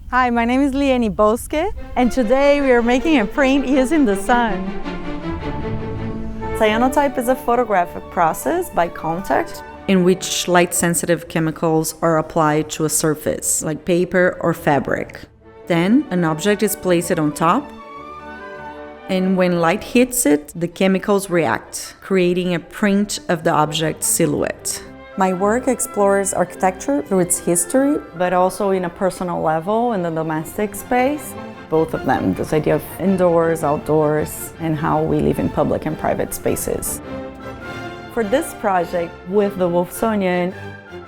Hi, my name is Lieni Bosque, and today we are making a print using the sun. Cyanotype is a photographic process by contact in which light-sensitive chemicals are applied to a surface, like paper or fabric. Then, an object is placed on top, and when light hits it, the chemicals react, creating a print of the object's silhouette. My work explores architecture through its history, but also in a personal level in the domestic space. Both of them, this idea of indoors, outdoors, and how we live in public and private spaces. For this project with the Wolfsonian,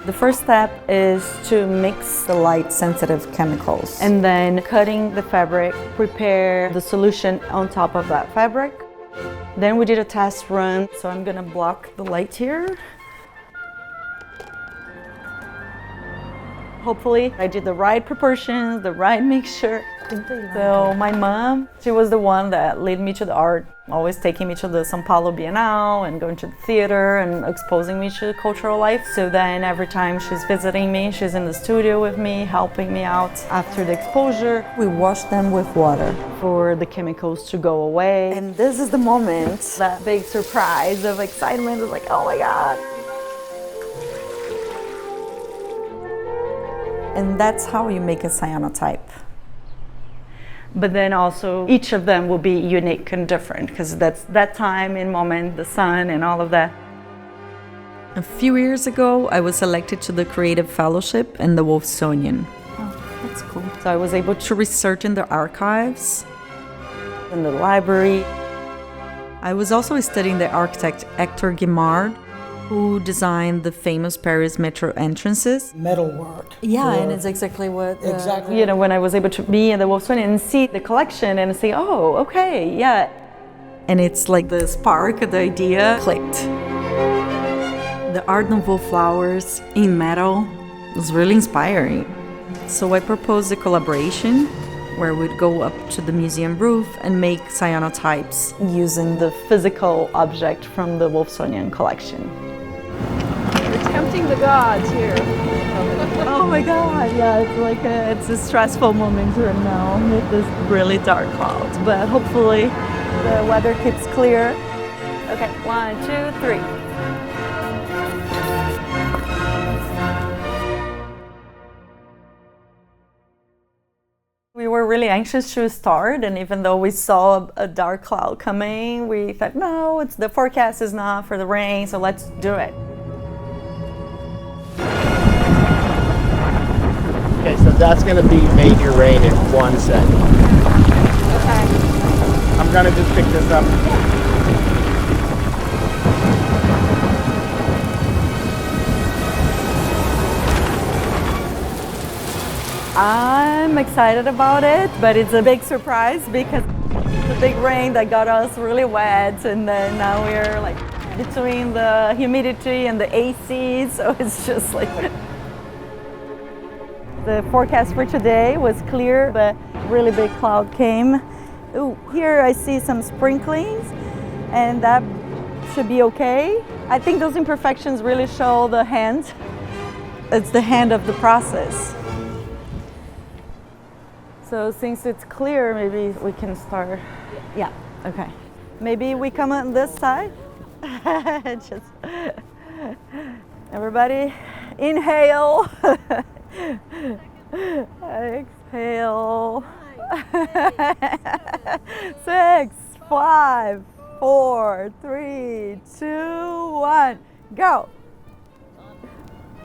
the first step is to mix the light-sensitive chemicals and then cutting the fabric, prepare the solution on top of that fabric. Then we did a test run, so I'm gonna block the light here. Hopefully, I did the right proportions, the right mixture. So my mom, she was the one that led me to the art, always taking me to the São Paulo Bienal and going to the theater and exposing me to cultural life. So then every time she's visiting me, she's in the studio with me, helping me out. After the exposure, we wash them with water for the chemicals to go away. And this is the moment, that big surprise of excitement, is like, oh my God. And that's how you make a cyanotype. But then also each of them will be unique and different because that's that time and moment, the sun and all of that. A few years ago, I was elected to the Creative Fellowship in the Wolfsonian. Oh, that's cool. So I was able to research in the archives, in the library. I was also studying the architect Hector Guimard, who designed the famous Paris metro entrances. Metalwork. Yeah, and it's exactly what... Exactly. You know, when I was able to be in the Wolfsonian and see the collection and say, oh, okay, yeah. And it's like the spark, the idea clicked. The Art Nouveau flowers in metal was really inspiring. So I proposed a collaboration where we'd go up to the museum roof and make cyanotypes using the physical object from the Wolfsonian collection. Tempting the gods here. Oh my God, yeah, it's like it's a stressful moment right now with this really dark clouds, but hopefully the weather keeps clear. Okay, 1, 2, 3. We were really anxious to start, and even though we saw a dark cloud coming, we thought, no, the forecast is not for the rain, so let's do it. Okay, so that's going to be Major Rain in 1 second. Okay. I'm going to just pick this up. I'm excited about it, but it's a big surprise because it's a big rain that got us really wet, and then now we're like between the humidity and the AC, so it's just like... The forecast for today was clear, but really big cloud came. Ooh, here I see some sprinklings, and that should be okay. I think those imperfections really show the hand. It's the hand of the process. So since it's clear, maybe we can start. Yeah, okay. Maybe we come on this side. Just everybody inhale. Exhale. 6, 5, 4, 3, 2, 1, go.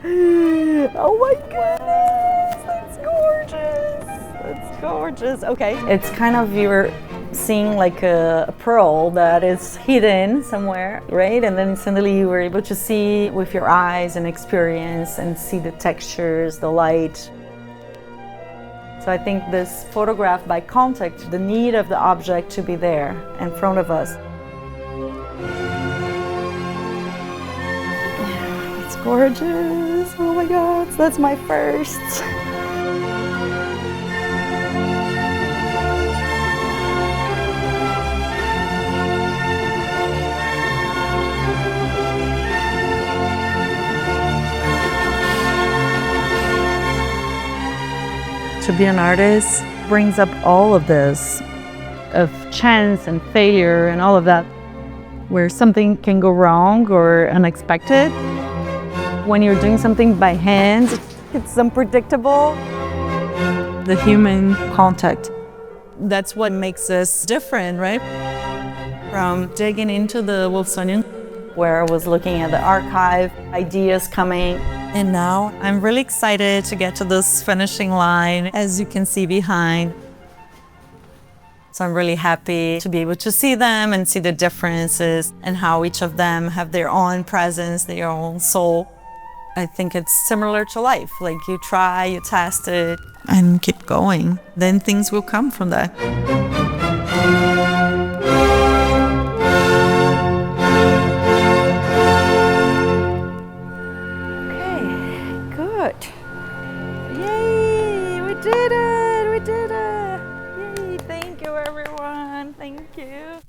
Oh my goodness, that's gorgeous. That's gorgeous. Okay. It's kind of you're seeing like a pearl that is hidden somewhere, right? And then suddenly you were able to see with your eyes and experience and see the textures, the light. So I think this photograph by contact, the need of the object to be there in front of us. It's gorgeous. Oh my God, that's my first. To be an artist brings up all of this, Of chance and failure and all of that, where something can go wrong or unexpected. When you're doing something by hand, it's unpredictable. the human contact. That's what makes us different, right? From digging into the Wolfsonian, Where I was looking at the archive, ideas coming. and now I'm really excited to get to this finishing line, as you can see behind. So I'm really happy to be able to see them and see the differences and how each of them have their own presence, their own soul. I think it's similar to life. Like you try, you test it, and keep going. Then things will come from that. Okay, good. Yay, we did it! We did it! Yay, thank you everyone, thank you.